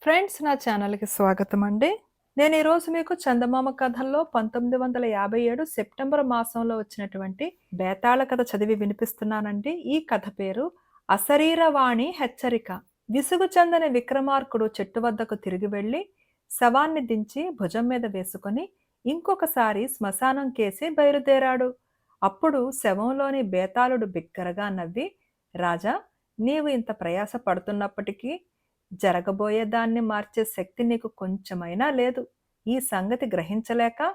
Friends, నా ఛానల్‌కి స్వాగతం అండి. నేను ఈరోజు మీకు చందమామ కథల్లో 1957 సెప్టెంబర్ మాసంలో వచ్చినటువంటి బేతాళ కథ చదివి వినిపిస్తున్నానండి. ఈ కథ పేరు అశరీరవాణి హెచ్చరిక. విసుగు చెందని విక్రమార్కుడు చెట్టు వద్దకు తిరిగి వెళ్లి శవాన్ని దించి భుజం మీద వేసుకొని ఇంకొకసారి శ్మశానం కేసి బయలుదేరాడు. అప్పుడు శవంలోని బేతాళుడు బిగ్గరగా నవ్వి, రాజా, నీవు ఇంత ప్రయాస పడుతున్నప్పటికీ జరగబోయేదాన్ని మార్చే శక్తి నీకు కొంచెమైనా లేదు. ఈ సంగతి గ్రహించలేక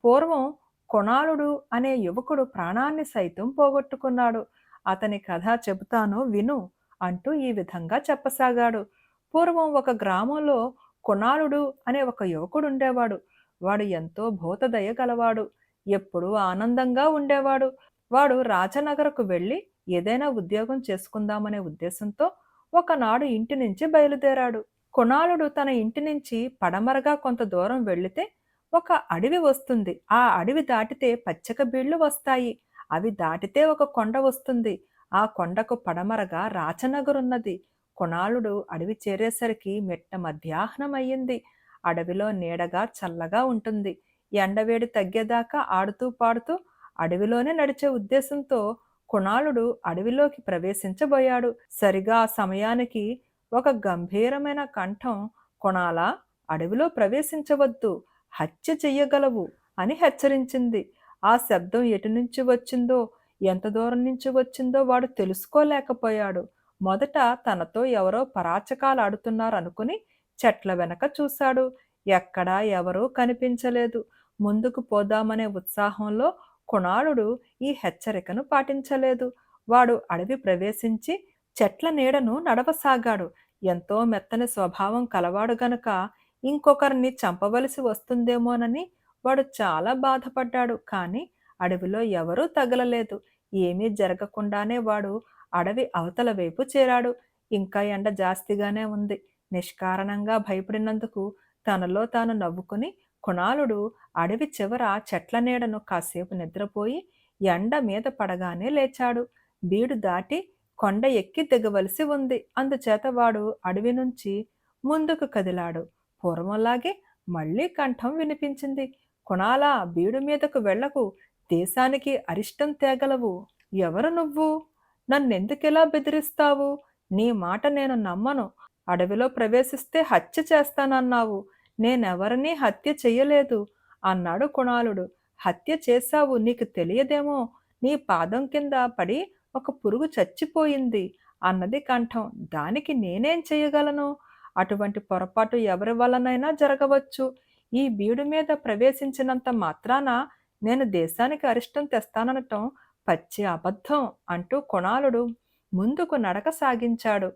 పూర్వం కొణాళుడు అనే యువకుడు ప్రాణాన్ని సైతం పోగొట్టుకున్నాడు. అతని కథ చెబుతాను విను అంటూ ఈ విధంగా చెప్పసాగాడు. పూర్వం ఒక గ్రామంలో కొణాళుడు అనే ఒక యువకుడుండేవాడు. వాడు ఎంతో భూతదయ గలవాడు. ఎప్పుడూ ఆనందంగా ఉండేవాడు. వాడు రాజనగరకు వెళ్ళి ఏదైనా ఉద్యోగం చేసుకుందామనే ఉద్దేశంతో ఒకనాడు ఇంటి నుంచి బయలుదేరాడు. కుణాళుడు తన ఇంటి నుంచి పడమరగా కొంత దూరం వెళితే ఒక అడవి వస్తుంది. ఆ అడవి దాటితే పచ్చిక బీళ్లు వస్తాయి. అవి దాటితే ఒక కొండ వస్తుంది. ఆ కొండకు పడమరగా రాచనగరున్నది. కుణాళుడు అడవి చేరేసరికి మిట్ట మధ్యాహ్నం అయ్యింది. అడవిలో నీడగా చల్లగా ఉంటుంది. ఎండవేడి తగ్గేదాకా ఆడుతూ పాడుతూ అడవిలోనే నడిచే ఉద్దేశంతో కుణాళుడు అడవిలోకి ప్రవేశించబోయాడు. సరిగా ఆ సమయానికి ఒక గంభీరమైన కంఠం, "కొణాలా, అడవిలో ప్రవేశించవద్దు, హత్య చెయ్యగలవు" అని హెచ్చరించింది. ఆ శబ్దం ఎటు నుంచి వచ్చిందో, ఎంత దూరం నుంచి వచ్చిందో వాడు తెలుసుకోలేకపోయాడు. మొదట తనతో ఎవరో పరాచకాలాడుతున్నారనుకుని చెట్ల వెనక చూశాడు. ఎక్కడా ఎవరూ కనిపించలేదు. ముందుకు పోదామనే ఉత్సాహంలో కుణాళుడు ఈ హెచ్చరికను పాటించలేదు. వాడు అడవి ప్రవేశించి చెట్ల నీడను నడవసాగాడు. ఎంతో మెత్తని స్వభావం కలవాడు గనక ఇంకొకరిని చంపవలసి వస్తుందేమోనని వాడు చాలా బాధపడ్డాడు. కానీ అడవిలో ఎవరూ తగలలేదు. ఏమీ జరగకుండానే వాడు అడవి అవతల వైపు చేరాడు. ఇంకా ఎండ జాస్తిగానే ఉంది. నిష్కారణంగా భయపడినందుకు తనలో తాను నవ్వుకుని కుణాళుడు అడవి చివర చెట్ల నీడను కాసేపు నిద్రపోయి ఎండ మీద పడగానే లేచాడు. బీడు దాటి కొండ ఎక్కి దిగవలసి ఉంది. అందుచేత వాడు అడవి నుంచి ముందుకు కదిలాడు. పూర్వంలాగే మళ్లీ కంఠం వినిపించింది. కుణాలా, బీడు మీదకు వెళ్లకు, దేశానికి అరిష్టం తేగలవు. ఎవరు నువ్వు? నన్నెందుకిలా బెదిరిస్తావు? నీ మాట నేను నమ్మను. అడవిలో ప్రవేశిస్తే హత్య చేస్తానన్నావు. నేనెవరినీ హత్య చెయ్యలేదు అన్నాడు కుణాళుడు. హత్య చేశావు, నీకు తెలియదేమో. నీ పాదం కింద పడి ఒక పురుగు చచ్చిపోయింది అన్నది కంఠం. దానికి నేనేం చెయ్యగలను? అటువంటి పొరపాటు ఎవరి వలనైనా జరగవచ్చు. ఈ బీడు మీద ప్రవేశించినంత మాత్రాన నేను దేశానికి అరిష్టం తెస్తాననటం పచ్చి అబద్ధం అంటూ కుణాళుడు ముందుకు నడక సాగించాడు.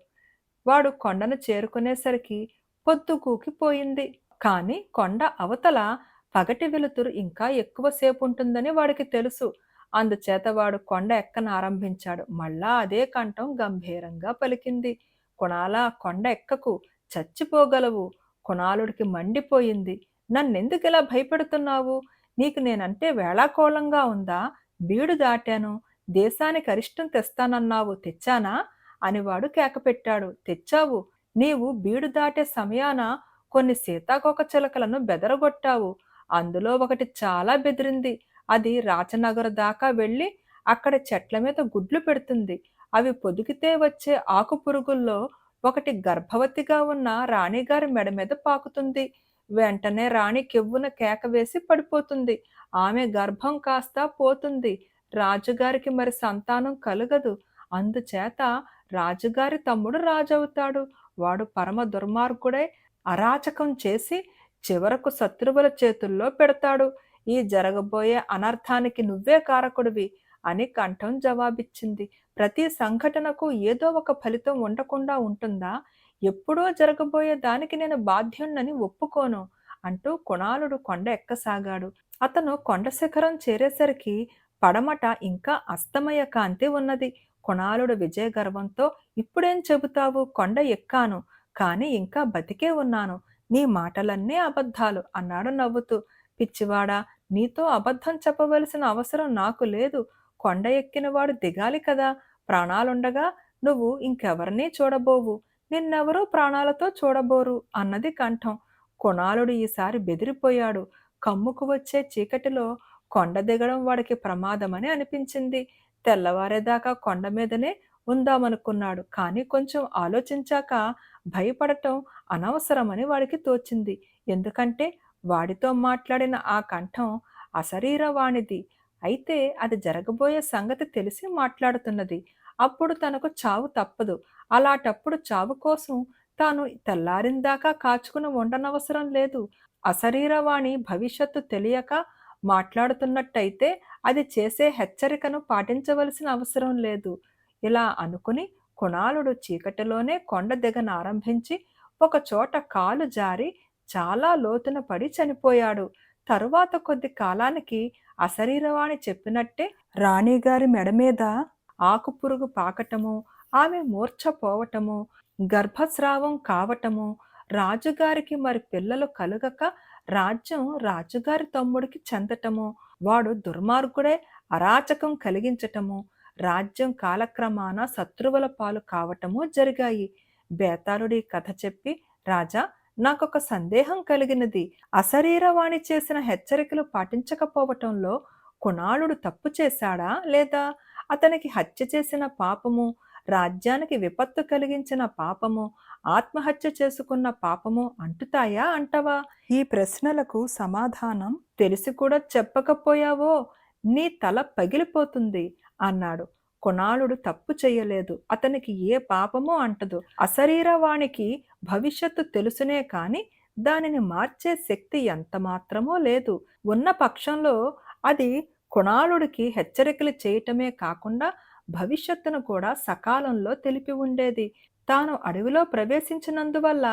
వాడు కొండను చేరుకునేసరికి పొద్దుగూకిపోయింది. కానీ కొండ అవతల పగటి వెలుతురు ఇంకా ఎక్కువసేపుంటుందని వాడికి తెలుసు. అందుచేత వాడు కొండ ఎక్కనారంభించాడు. మళ్ళా అదే కంఠం గంభీరంగా పలికింది. "కుణాలా, కొండ ఎక్కకు, చచ్చిపోగలవు." కుణాళుడికి మండిపోయింది. "నన్నెందుకిలా భయపెడుతున్నావు? నీకు నేనంటే వేళాకోళంగా ఉందా? బీడు దాటాను. దేశానికి అరిష్టం తెస్తానన్నావు, తెచ్చానా?" అని వాడు కేకపెట్టాడు. "తెచ్చావు. నీవు బీడు దాటే సమయాన కొన్ని సీతాకోకచిలకలను బెదరగొట్టావు. అందులో ఒకటి చాలా బెదిరింది. అది రాచనగరు దాకా వెళ్ళి అక్కడ చెట్ల మీద గుడ్లు పెడుతుంది. అవి పొదిగితే వచ్చే ఆకు పురుగుల్లో ఒకటి గర్భవతిగా ఉన్న రాణిగారి మెడ మీద పాకుతుంది. వెంటనే రాణి కెవ్వున కేక వేసి పడిపోతుంది. ఆమె గర్భం కాస్త పోతుంది. రాజుగారికి మరి సంతానం కలుగదు. అందుచేత రాజుగారి తమ్ముడు రాజవుతాడు. వాడు పరమ దుర్మార్గుడై అరాచకం చేసి చివరకు శత్రువుల చేతుల్లో పెడతాడు. ఈ జరగబోయే అనర్థానికి నువ్వే కారకుడివి" అని కంఠం జవాబిచ్చింది. "ప్రతి సంఘటనకు ఏదో ఒక ఫలితం ఉండకుండా ఉంటుందా? ఎప్పుడో జరగబోయే దానికి నేను బాధ్యుణ్ణని ఒప్పుకోను" అంటూ కుణాళుడు కొండ ఎక్కసాగాడు. అతను కొండ శిఖరం చేరేసరికి పడమట ఇంకా అస్తమయ కాంతి ఉన్నది. కుణాళుడు విజయ గర్వంతో, "ఇప్పుడేం చెబుతావు? కొండ ఎక్కాను, కానీ ఇంకా బతికే ఉన్నాను. నీ మాటలన్నీ అబద్ధాలు" అన్నాడు నవ్వుతూ. "పిచ్చివాడా, నీతో అబద్ధం చెప్పవలసిన అవసరం నాకు లేదు. కొండ ఎక్కినవాడు దిగాలి కదా. ప్రాణాలుండగా నువ్వు ఇంకెవరినీ చూడబోవు. నిన్నెవరూ ప్రాణాలతో చూడబోరు అన్నది కంఠం. కుణాళుడు ఈసారి బెదిరిపోయాడు. కమ్ముకు వచ్చే చీకటిలో కొండ దిగడం వాడికి ప్రమాదమని అనిపించింది. తెల్లవారేదాకా కొండ మీదనే ఉందామనుకున్నాడు. కానీ కొంచెం ఆలోచించాక భయపడటం అనవసరమని వాడికి తోచింది. ఎందుకంటే వాడితో మాట్లాడిన ఆ కంఠం అశరీరవాణిది. అయితే అది జరగబోయే సంగతి తెలిసి మాట్లాడుతున్నది. అప్పుడు తనకు చావు తప్పదు. అలాటప్పుడు చావు కోసం తాను తెల్లారిందాకా కాచుకుని ఉండనవసరం లేదు. అశరీరవాణి భవిష్యత్తు తెలియక మాట్లాడుతున్నట్టయితే అది చేసే హెచ్చరికను పాటించవలసిన అవసరం లేదు. ఇలా అనుకుని కుణాళుడు చీకటిలోనే కొండ దిగనారంభించి ఒకచోట కాలు జారి చాలా లోతున పడి చనిపోయాడు. తరువాత కొద్ది కాలానికి అశరీరవాణి చెప్పినట్టే రాణిగారి మెడ మీద ఆకుపురుగు పాకటము, ఆమె మూర్ఛ పోవటము, గర్భస్రావం కావటము, రాజుగారికి మరి పిల్లలు కలుగక రాజ్యం రాజుగారి తమ్ముడికి చెందటము, వాడు దుర్మార్గుడే అరాచకం కలిగించటము, రాజ్యం కాలక్రమాన శత్రువుల పాలు కావటము జరిగాయి. బేతాళుడి కథ చెప్పి, రాజా, నాకొక సందేహం కలిగినది. అశరీరవాణి చేసిన హెచ్చరికలు పాటించకపోవటంలో కుణాళుడు తప్పు చేశాడా, లేదా అతనికి హత్య చేసిన పాపము, రాజ్యానికి విపత్తు కలిగించిన పాపము, ఆత్మహత్య చేసుకున్న పాపము అంటుతాయా అంటవా? ఈ ప్రశ్నలకు సమాధానం తెలిసి కూడా చెప్పకపోయావో నీ తల పగిలిపోతుంది అన్నాడు. కుణాళుడు తప్పు చెయ్యలేదు. అతనికి ఏ పాపమూ అంటదు. అశరీరవాణికి భవిష్యత్తు తెలుసునే కాని దానిని మార్చే శక్తి ఎంత మాత్రమూ లేదు. ఉన్న పక్షంలో అది కుణాళుడికి హెచ్చరికలు చేయటమే కాకుండా భవిష్యత్తును కూడా సకాలంలో తెలిపి ఉండేది. తాను అడవిలో ప్రవేశించినందువల్ల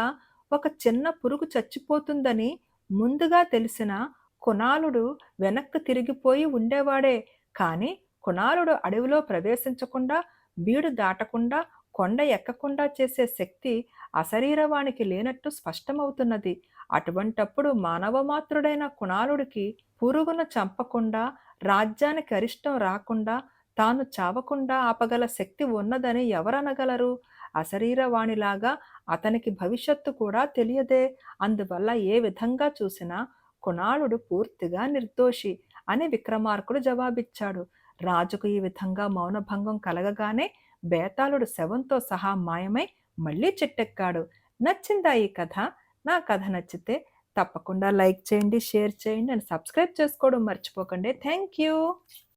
ఒక చిన్న పురుగు చచ్చిపోతుందని ముందుగా తెలిసిన కుణాళుడు వెనక్కి తిరిగిపోయి ఉండేవాడే. కాని కుణాళుడు అడవిలో ప్రవేశించకుండా, బీడు దాటకుండా, కొండ ఎక్కకుండా చేసే శక్తి అశరీరవానికి లేనట్టు స్పష్టమవుతున్నది. అటువంటప్పుడు మానవమాత్రుడైన కుణాళుడికి పురుగును చంపకుండా, రాజ్యానికి అరిష్టం రాకుండా, తాను చావకుండా ఆపగల శక్తి ఉన్నదని ఎవరనగలరు? అశరీరవాణిలాగా అతనికి భవిష్యత్తు కూడా తెలియదే. అందువల్ల ఏ విధంగా చూసినా కుణాళుడు పూర్తిగా నిర్దోషి అని విక్రమార్కుడు జవాబిచ్చాడు. రాజుకు ఈ విధంగా మౌనభంగం కలగగానే బేతాళుడు శవంతో సహా మాయమై మళ్ళీ చెట్టెక్కాడు. నచ్చిందా ఈ కథ? నా కథ నచ్చితే తప్పకుండా లైక్ చేయండి, షేర్ చేయండి అండ్ సబ్స్క్రైబ్ చేసుకోవడం మర్చిపోకండి. Thank you.